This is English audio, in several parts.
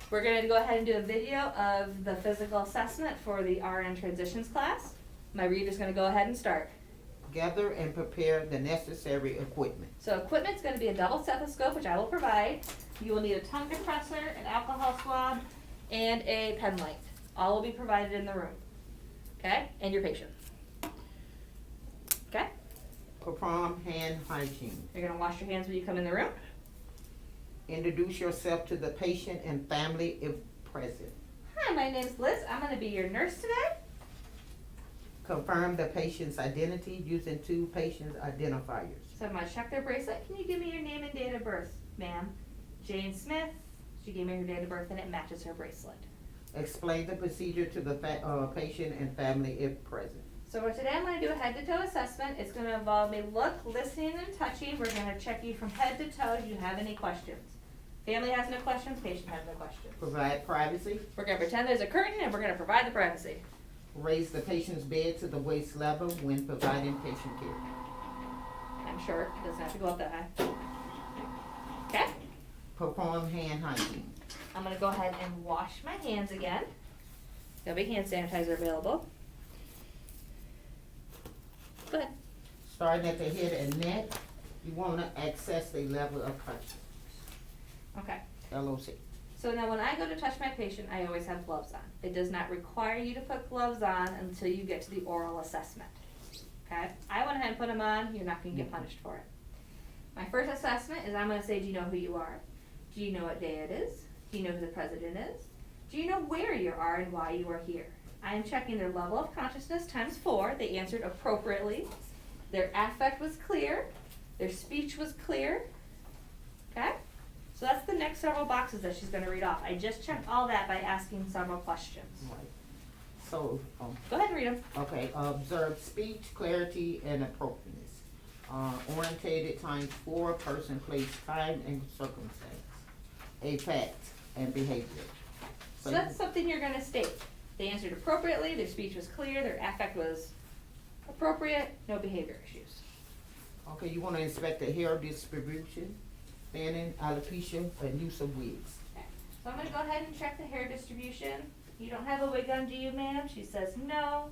We're gonna go ahead and do a video of the physical assessment for the RN transitions class. My reader's gonna go ahead and start. Gather and prepare the necessary equipment. So equipment's gonna be a double stethoscope, which I will provide. You will need a tongue compressor, an alcohol swab, and a pen light. All will be provided in the room. Okay? And your patient. Okay? Perform hand hygiene. You're gonna wash your hands when you come in the room. Introduce yourself to the patient and family if present. Hi, my name's Liz. I'm gonna be your nurse today. Confirm the patient's identity using 2 patient identifiers. So I'm gonna check their bracelet. Can you give me your name and date of birth, ma'am? Jane Smith. She gave me her date of birth and it matches her bracelet. Explain the procedure to the patient and family if present. So for today I'm gonna do a head to toe assessment. It's gonna involve me listening and touching. We're gonna check you from head to toe. Do you have any questions? Family has no questions, patient has no questions. Provide privacy. We're gonna pretend there's a curtain and we're gonna provide the privacy. Raise the patient's bed to the waist level when providing patient care. I'm sure it doesn't have to go up that high. Okay? Perform hand hygiene. I'm gonna go ahead and wash my hands again. There'll be hand sanitizer available. Go ahead. Starting at the head and neck, you want to access the level of consciousness. Okay. LOC. So now when I go to touch my patient, I always have gloves on. It does not require you to put gloves on until you get to the oral assessment. Okay? I went ahead and put them on. You're not going to get punished for it. My first assessment is I'm going to say, do you know who you are? Do you know what day it is? Do you know who the president is? Do you know where you are and why you are here? I am checking their level of consciousness times 4. They answered appropriately. Their affect was clear. Their speech was clear. Okay? So that's the next several boxes that she's going to read off. I just checked all that by asking several questions. Right. So, Go ahead and read them. okay, observe speech, clarity, and appropriateness. Orientated times 4, person, place, time, and circumstance. A fact and behavior. So that's something you're going to state. They answered appropriately, their speech was clear, their affect was appropriate, no behavior issues. Okay, you want to inspect the hair distribution, thinning, alopecia, and use of wigs. Okay. So I'm going to go ahead and check the hair distribution. You don't have a wig on, do you, ma'am? She says no.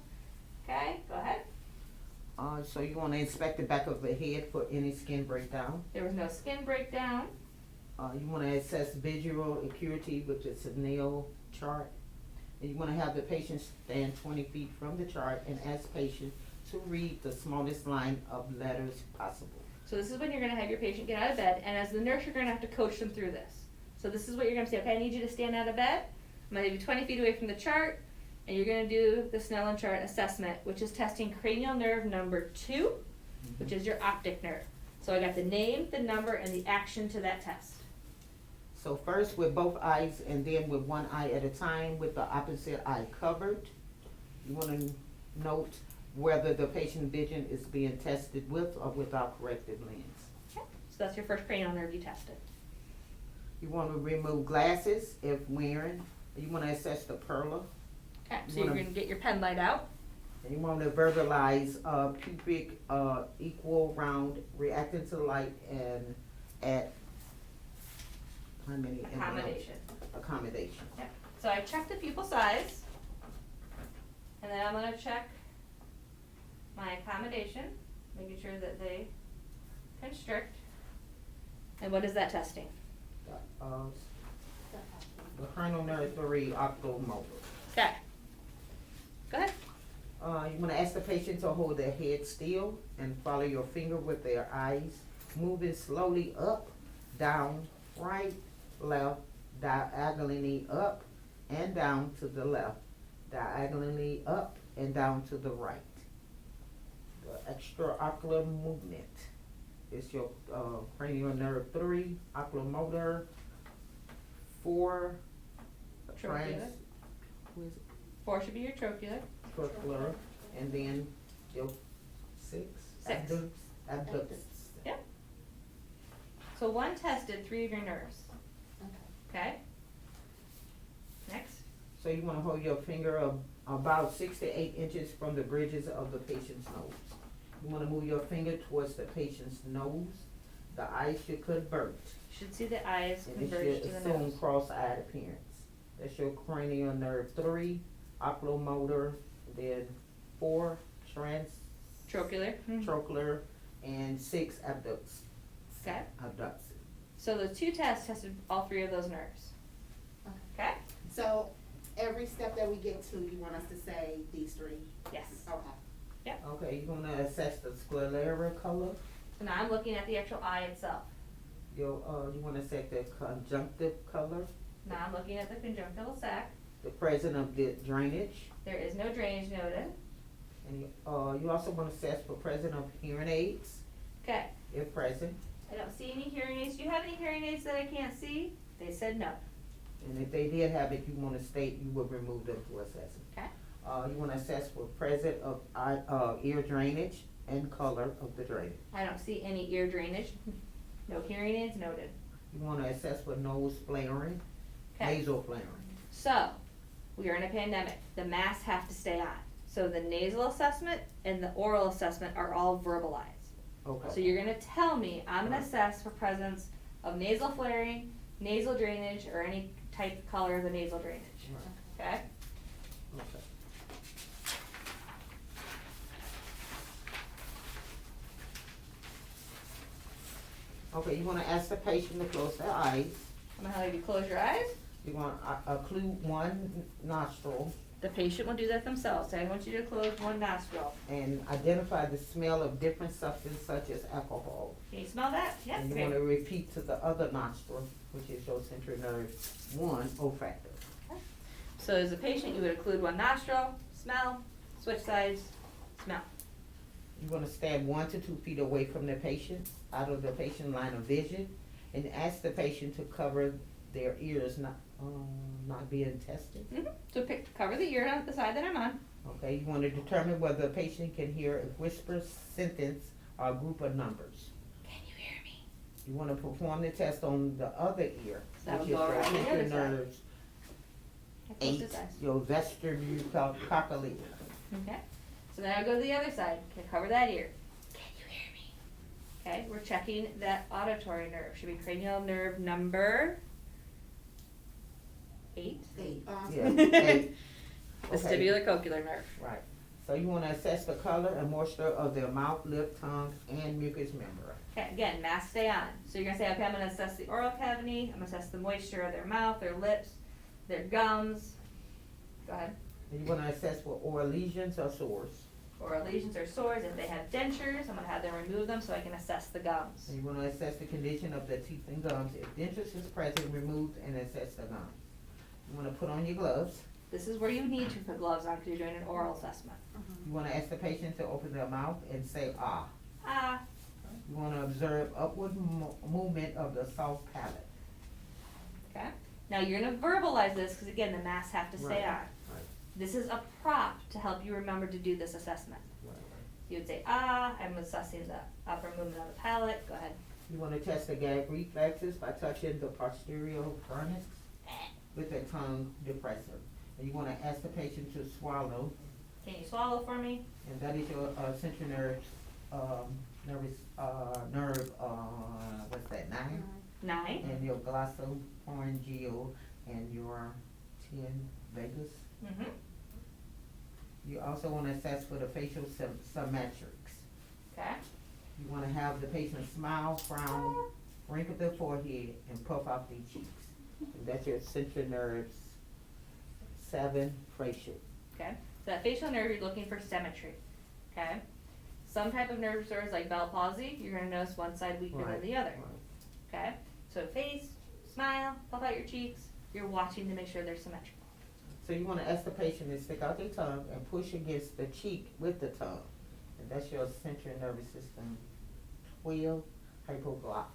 Okay, go ahead. So you want to inspect the back of the head for any skin breakdown. There was no skin breakdown. You want to assess visual acuity, which is a nail chart. And you want to have the patient stand 20 feet from the chart and ask patient to read the smallest line of letters possible. So this is when you're going to have your patient get out of bed, and as the nurse, you're going to have to coach them through this. So this is what you're going to say, okay, I need you to stand out of bed. I'm going to leave you 20 feet away from the chart, and you're going to do the Snellen chart assessment, which is testing cranial nerve number 2, which is your optic nerve. So I got the name, the number, and the action to that test. So first with both eyes and then with one eye at a time with the opposite eye covered. You want to note whether the patient vision is being tested with or without corrective lens. Okay. So that's your first cranial nerve you tested. You want to remove glasses if wearing. You want to assess the perla. Okay, so you're going to get your pen light out. And you want to verbalize pubic equal round reacting to light and at how many? Accommodation. Accommodation. Yep. So I checked the pupil size, and then I'm going to check my accommodation, making sure that they constrict. And what is that testing? The cranial nerve 3 oculomotor. Okay. Go ahead. You want to ask the patient to hold their head still and follow your finger with their eyes, moving slowly up, down, right, left, diagonally up and down to the left, diagonally up and down to the right. The extraocular movement is your cranial nerve 3, oculomotor 4, Trochlear. who is it? 4 should be your trochlear. Trochlear, and then your 6? 6. Abductus. Yep. So 1 tested 3 of your nerves. Okay. Next. So you want to hold your finger about 6 to 8 inches from the bridges of the patient's nose. You want to move your finger towards the patient's nose. The eyes should convert. Should see the eyes And it converge should to the assume nose. cross-eyed appearance. That's your cranial nerve 3, oculomotor, then 4, Trochlear. trochlear, and 6, Okay. abducts. So the 2 tests tested all 3 of those nerves. Okay? So every step that we get to, you want us to say these 3? Yes. Okay. Okay, you're gonna assess the sclera color. So now I'm looking at the actual eye itself. You wanna set the conjunctive color, Now I'm looking at the conjunctival sac. the presence of the drainage, There is no drainage noted. and you also wanna assess for presence of hearing aids, Okay. if present. I don't see any hearing aids. Do you have any hearing aids that I can't see? They said no. And if they did have it, you wanna state you would remove them to assess it. Okay. You wanna assess for presence of ear drainage and color of the drainage. I don't see any ear drainage. No hearing aids noted. You wanna assess for nose flaring, Okay. nasal flaring. So, we are in a pandemic. The masks have to stay on. So the nasal assessment and the oral assessment are all verbalized. Okay. So you're gonna tell me, I'm gonna Right. assess for presence of nasal flaring, nasal drainage, or any type of color of the nasal drainage. Okay? Okay. Okay, you wanna ask the patient to close their eyes. I'm gonna have you close your eyes. You wanna occlude one nostril The patient will do that themselves. So I want you to close one nostril. and identify the smell of different substances such as alcohol. Can you smell that? Yes. And you Okay. wanna repeat to the other nostril, which is your central nerve 1, olfactory. So as a patient, you would occlude one nostril, smell, switch sides, smell. You wanna stand 1 to 2 feet away from the patient, out of the patient line of vision, and ask the patient to cover their ears, not being tested. So cover the ear on the side that I'm on. Okay, you wanna determine whether the patient can hear a whisper sentence or a group of numbers. Can you hear me? You wanna perform the test on the other ear, So that which would is go your around the central other side. nerves Close 8, his eyes. your vestibulocochlear. Okay. So then I'll go to the other side. Can I cover that ear? Can you hear me? Okay, we're checking that auditory nerve. Should be cranial nerve number 8. 8. Yeah, 8. Vestibulocochlear nerve. Right. So you wanna assess the color and moisture of their mouth, lip, tongue, and mucous membrane. Okay, again, mask stay on. So you're gonna say, okay, I'm gonna assess the oral cavity, I'm gonna assess the moisture of their mouth, their lips, their gums. Go ahead. And you wanna assess for oral lesions or sores. Oral lesions or sores. If they have dentures, I'm gonna have them remove them so I can assess the gums. And you wanna assess the condition of the teeth and gums. If dentures is present, remove and assess the gums. You wanna put on your gloves. This is where you need to put gloves on because you're doing an oral assessment. You wanna ask the patient to open their mouth and say ah. Ah, You wanna observe upward movement of the soft palate. okay. Now you're gonna verbalize this because again, the masks have to stay Right. on. Right. This is a prop to help you remember to do this assessment. You would say, ah, I'm assessing the upper movement of the palate. Go ahead. You wanna test the gag reflexes by touching the posterior pharynx with the tongue depressor. And you wanna ask the patient to swallow, Can you swallow for me? and that is your central nerves, what's that, 9? 9. And your glossopharyngeal and your 10 vagus. Mm-hmm. You also wanna assess for the facial symmetrics. Okay. You wanna have the patient smile, frown, wrinkle their forehead, and puff out their cheeks. And that's your central nerves 7 facial. Okay. So that facial nerve, you're looking for symmetry. Okay. Some type of nerve disorders like Bell palsy, you're gonna notice one side weaker than Right, the other. right. Okay. So face, smile, puff out your cheeks. You're watching to make sure they're symmetrical. So you wanna ask the patient to stick out their tongue and push against the cheek with the tongue. And that's your central nervous system 12 hypoglossal.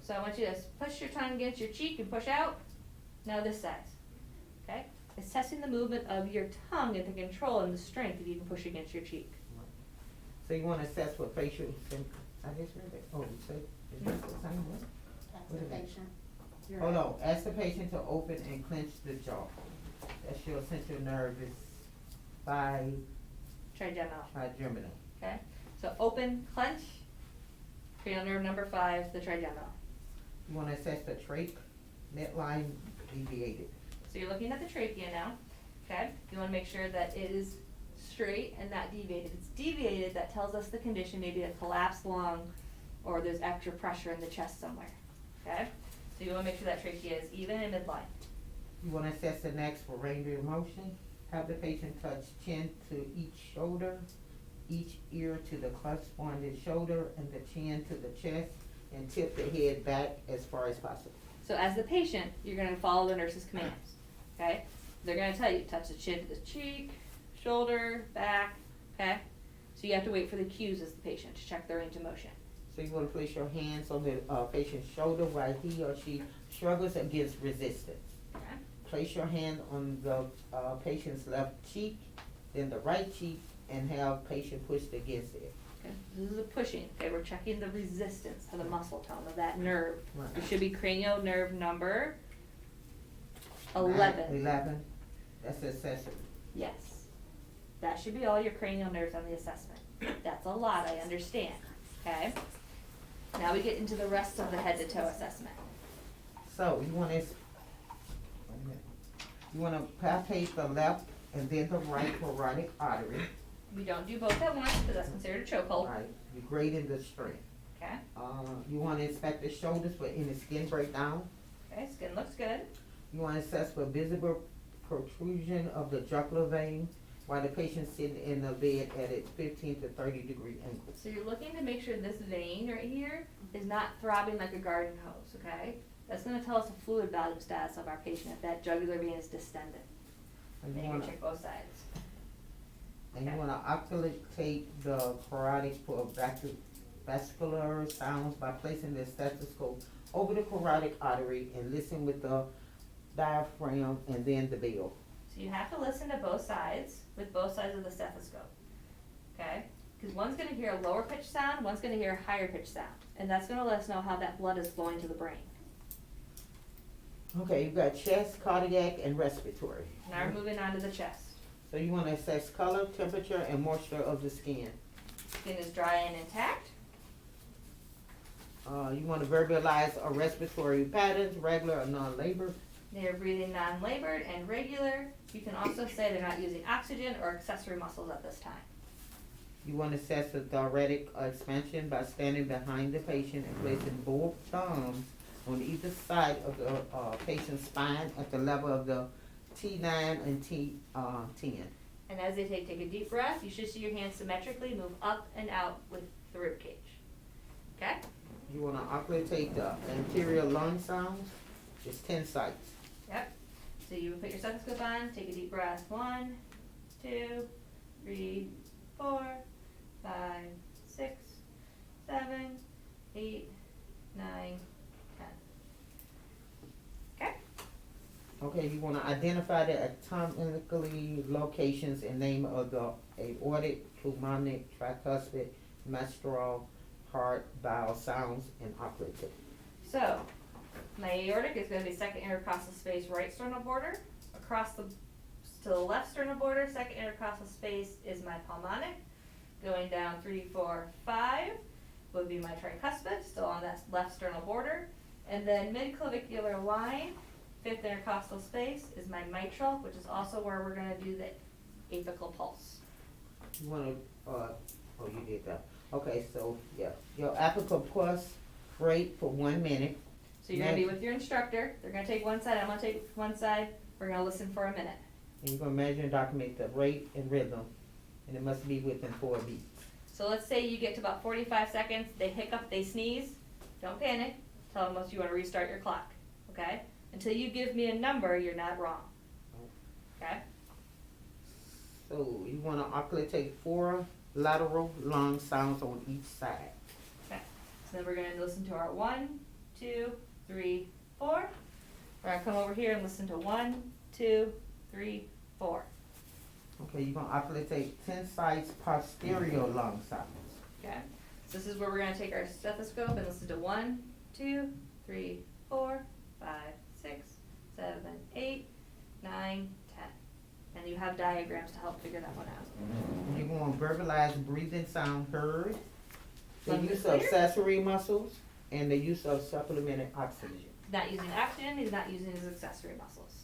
So I want you to push your tongue against your cheek and push out. Now this side. Okay? It's testing the movement of your tongue and the control and the strength if you can push against your cheek. So you wanna assess for facial I just read it. Oh, you said, is that the same one? That's the patient. You're Hold right. on, ask the patient to open and clench the jaw. That's your central nervous 5 Trigeminal. trigeminal. Okay? So open, clench. Cranial nerve number 5, the trigeminal. You wanna assess the trach, midline deviated. So you're looking at the trachea now, okay? You wanna make sure that it is straight and not deviated. If it's deviated, that tells us the condition, maybe a collapsed lung, or there's extra pressure in the chest somewhere, okay? So you wanna make sure that trachea is even in midline. You wanna assess the next for range of motion. Have the patient touch chin to each shoulder, each ear to the corresponding shoulder, and the chin to the chest, and tip the head back as far as possible. So as the patient, you're gonna follow the nurse's commands, okay? They're gonna tell you, touch the chin to the cheek, shoulder, back, okay? So you have to wait for the cues as the patient to check their range of motion. So you wanna place your hands on the patient's shoulder while he or she struggles against resistance. Okay? Place your hand on the patient's left cheek, then the right cheek, and have patient pushed against it. Okay, this is a pushing, okay, we're checking the resistance of the muscle tone of that nerve. Right. It should be cranial nerve number 11. 11, that's accessory. Yes. That should be all your cranial nerves on the assessment. That's a lot, I understand, okay? Now we get into the rest of the head to toe assessment. So you wanna, palpate the left and then the right carotid artery. We don't do both at once, because that's considered a chokehold, Right, you're grading the strength. okay? You wanna inspect the shoulders for any skin breakdown. Okay, skin looks good. You wanna assess for visible protrusion of the jugular vein while the patient's sitting in the bed at a 15 to 30-degree angle. So you're looking to make sure this vein right here is not throbbing like a garden hose, okay? That's gonna tell us the fluid volume status of our patient if that jugular vein is distended. And Then you you can wanna, check both sides. and you Okay. wanna occultate the carotid for vascular sounds by placing the stethoscope over the carotid artery and listen with the diaphragm and then the bell. So you have to listen to both sides with both sides of the stethoscope, okay? Because one's gonna hear a lower pitch sound, one's gonna hear a higher pitch sound, and that's gonna let us know how that blood is flowing to the brain. Okay, you've got chest, cardiac, and respiratory. Now we're moving on to the chest. So you wanna assess color, temperature, and moisture of the skin. Skin is dry and intact. You wanna verbalize a respiratory patterns, regular or non-labor. They are breathing non-labored and regular. You can also say they're not using oxygen or accessory muscles at this time. You wanna assess the thoracic expansion by standing behind the patient and placing both thumbs on either side of the patient's spine at the level of the T9 and T10. And as they take a deep breath, you should see your hands symmetrically move up and out with the rib cage. Okay? You wanna occultate the anterior lung sounds, just 10 sites. Yep. So you put your stethoscope on, take a deep breath. 1, 2, 3, 4, 5, 6, 7, 8, 9, 10. Okay? Okay, you wanna identify the anatomically locations and name of the aortic, pulmonic, tricuspid, menstrual, heart, bowel sounds, and occultate. So, my aortic is going to be second intercostal space, right sternal border. Across to the left sternal border, second intercostal space is my pulmonic. Going down 3, 4, 5 would be my tricuspid, still on that left sternal border. And then mid-clavicular line, fifth intercostal space, is my mitral, which is also where we're going to do the apical pulse. You wanna, you did that. Okay, so, yeah, your apical pulse rate for 1 minute. So you're going to be with your instructor. They're going to take one side, I'm going to take one side. We're going to listen for a minute. And you're gonna measure and document the rate and rhythm, and it must be within 4 beats. So let's say you get to about 45 seconds, they hiccup, they sneeze, don't panic, tell them you want to restart your clock, okay? Until you give me a number, you're not wrong, okay? So you wanna occultate 4 lateral lung sounds on each side. Okay, so then we're gonna listen to our 1, 2, 3, 4. We're gonna come over here and listen to 1, 2, 3, 4. Okay, you're gonna occultate 10 sides posterior lung sounds. Okay, so this is where we're gonna take our stethoscope and listen to 1, 2, 3, 4, 5, 6, 7, 8, 9, 10. And you have diagrams to help figure that one out. You're gonna verbalize breathing sound heard, the Lung use is of clear? accessory muscles, and the use of supplemented oxygen. Not using oxygen, he's not using his accessory muscles.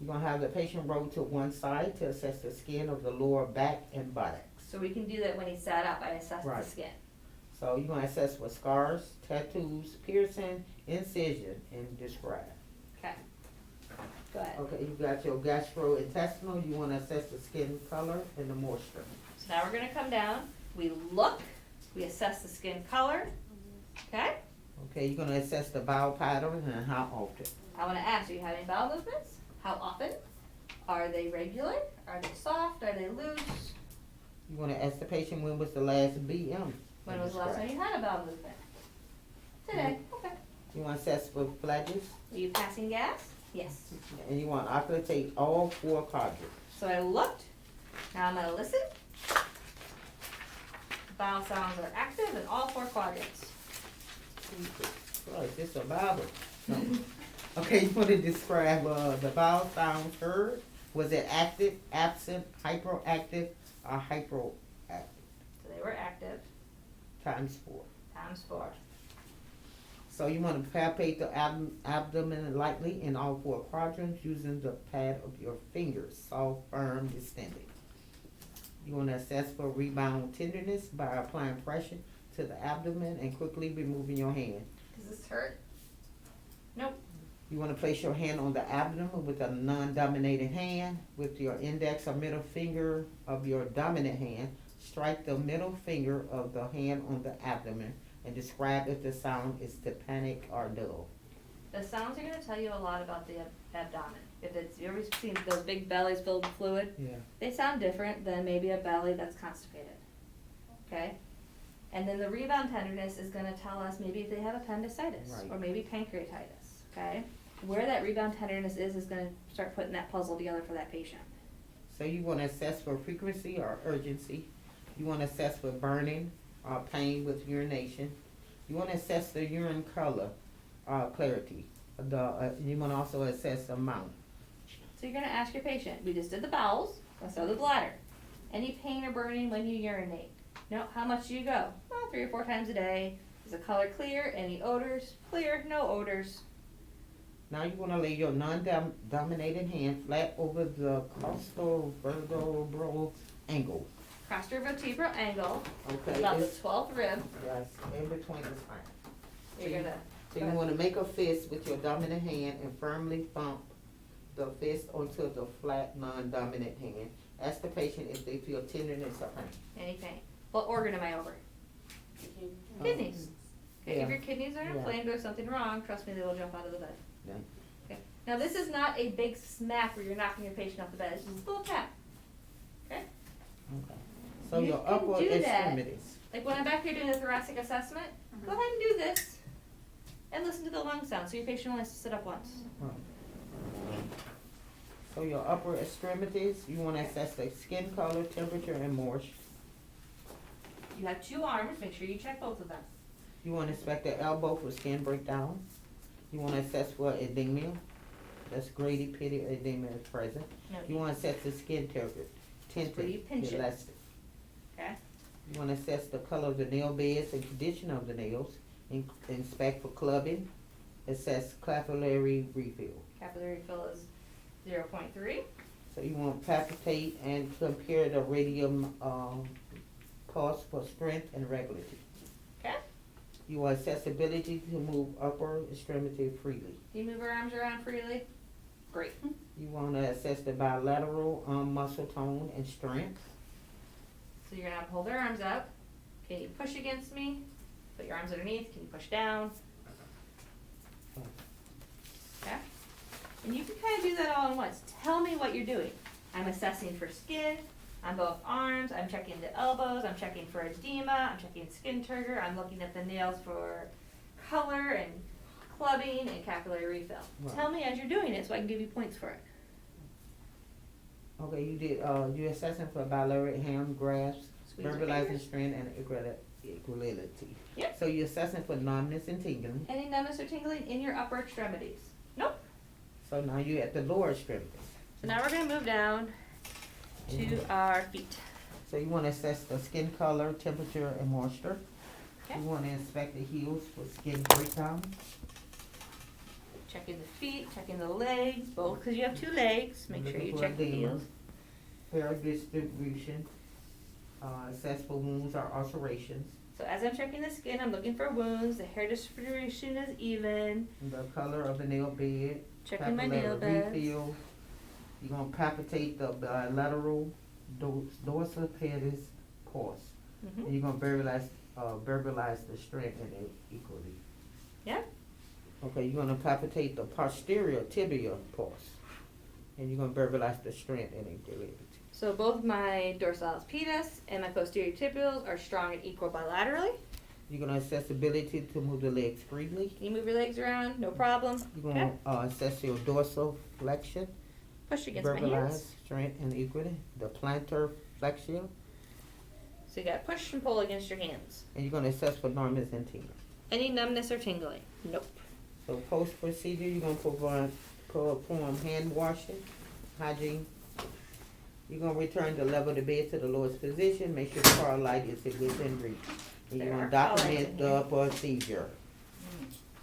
You're gonna have the patient roll to one side to assess the skin of the lower back and buttocks. So we can do that when he's sat up, I assess the Right. skin. So you're gonna assess for scars, tattoos, piercing, incision, and describe. Okay. Go ahead. Okay, you got your gastrointestinal, you wanna assess the skin color and the moisture. So now we're gonna come down, we look, we assess the skin color, okay? Okay, you're gonna assess the bowel pattern and how often. I wanna ask, do you have any bowel movements? How often? Are they regular? Are they soft? Are they loose? You wanna ask the patient when was the last BM. When was the last time you had a bowel movement? Today, okay. You wanna assess for flatus, Are you passing gas? Yes. and you wanna oculate all four quadrants. So I looked, now I'm gonna listen. Bowel sounds are active in all four quadrants. Right, it's a Bible. No. Okay, you wanna describe, the bowel sounds heard? Was it active, absent, hyperactive, or hypoactive? So they were active, Times 4. times 4. So you wanna palpate the abdomen lightly in all four quadrants using the pad of your fingers, soft, firm, distended. You wanna assess for rebound tenderness by applying pressure to the abdomen and quickly removing your hand. Does this hurt? Nope. You wanna place your hand on the abdomen with a non-dominating hand. With your index or middle finger of your dominant hand, strike the middle finger of the hand on the abdomen and describe if the sound is tympanic or dull. The sounds are gonna tell you a lot about the abdomen. If it's, you ever seen those big bellies filled with fluid? Yeah. They sound different than maybe a belly that's constipated, okay? And then the rebound tenderness is gonna tell us maybe if they have appendicitis, Right. or maybe pancreatitis, okay? Where that rebound tenderness is gonna start putting that puzzle together for that patient. So you wanna assess for frequency or urgency. You wanna assess for burning or pain with urination. You wanna assess the urine color, clarity. You wanna also assess the amount. So you're gonna ask your patient, we just did the bowels, let's go to the bladder. Any pain or burning when you urinate? No, how much do you go? Well, 3 or 4 times a day. Is the color clear? Any odors? Clear, no odors. Now you wanna lay your non-dominated hand flat over the costovertebral angle. Crossovertebral angle, Okay, about the it's, 12th rib. yes, in between the spine. You're gonna, So you wanna make a fist with your dominant hand and firmly thump the fist onto the flat non-dominant hand. Ask the patient if they feel tenderness or pain. any pain. What organ am I over? Kidneys. Okay, if Yeah. your kidneys are Yeah. inflamed or something wrong, trust me, they will jump out of the bed. Yeah. Okay. Now this is not a big smack where you're knocking your patient off the bed. It's just a little tap. Okay. Okay. So You your can upper do that. extremities. Like when I'm back here doing the thoracic assessment, go ahead and do this and listen to the lung sound. So your patient only has to sit up once. Right. So your upper extremities, you wanna assess the skin color, temperature, and moisture. You have 2 arms. Make sure you check both of them. You wanna inspect the elbow for skin breakdown. You wanna assess for edema. That's Grady pitted edema is present. No, You wanna assess the skin temperature, Where you tinted, pinch it. elastic. Okay. You wanna assess the color of the nail beds and condition of the nails. Inspect for clubbing. Assess capillary refill. Capillary fill is 0.3. So you want to palpitate and compare the radium pulse for strength and regularity. Okay. You want accessibility to move upper extremity freely. Do you move your arms around freely? Great. You want to assess the bilateral muscle tone and strength. So you're gonna have to hold their arms up. Can you push against me? Put your arms underneath. Can you push down? Okay. And you can kind of do that all at once. Tell me what you're doing. I'm assessing for skin on both arms. I'm checking the elbows. I'm checking for edema. I'm checking skin turgor. I'm looking at the nails for color and clubbing and capillary refill. Right. Tell me as you're doing it so I can give you points for it. Okay, you did, you assessing for bilateral hand grasps, Squeeze your verbalizing fingers. strength and equality. Yep. So you're assessing for numbness and tingling. Any numbness or tingling in your upper extremities? Nope. So now you're at the lower extremities. So now we're gonna move down to our feet. So you want to assess the skin color, temperature, and moisture. Okay. You want to inspect the heels for skin breakdown. Checking the feet, checking the legs, both because you have 2 legs. Make sure Looking you for check the edema, heels. hair distribution, assess for wounds or ulcerations, So as I'm checking the skin, I'm looking for wounds. The hair distribution is even. the color of the nail bed, Checking my nail papillary beds. refill. You're gonna palpitate the bilateral dorsal pedis pulse. Mhm. And you're gonna verbalize the strength and it equally. Yeah. Okay, you're gonna palpitate the posterior tibia pulse. And you're gonna verbalize the strength and equality. So both my dorsalis pedis and my posterior tibials are strong and equal bilaterally. You're gonna assess ability to move the legs freely. Can you move your legs around? No problem. You're Okay. gonna assess your dorsal flexion, Push against my verbalize hands. strength and equity. The plantar flexion, So you got push and pull against your hands. and you're gonna assess for numbness and tingling. Any numbness or tingling? Nope. So post procedure, you're gonna perform hand washing, hygiene. You're gonna return the level of the bed to the lowest position. Make sure the car light is within reach. And you're There gonna are car lights in document here. the procedure.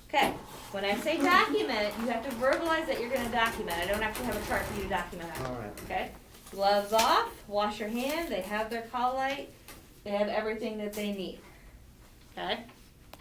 Okay. When I say document, you have to verbalize that you're going to document. I don't actually have a chart for you to document on. All right. Okay. Gloves off. Wash your hands. They have their call light. They have everything that they need. Okay.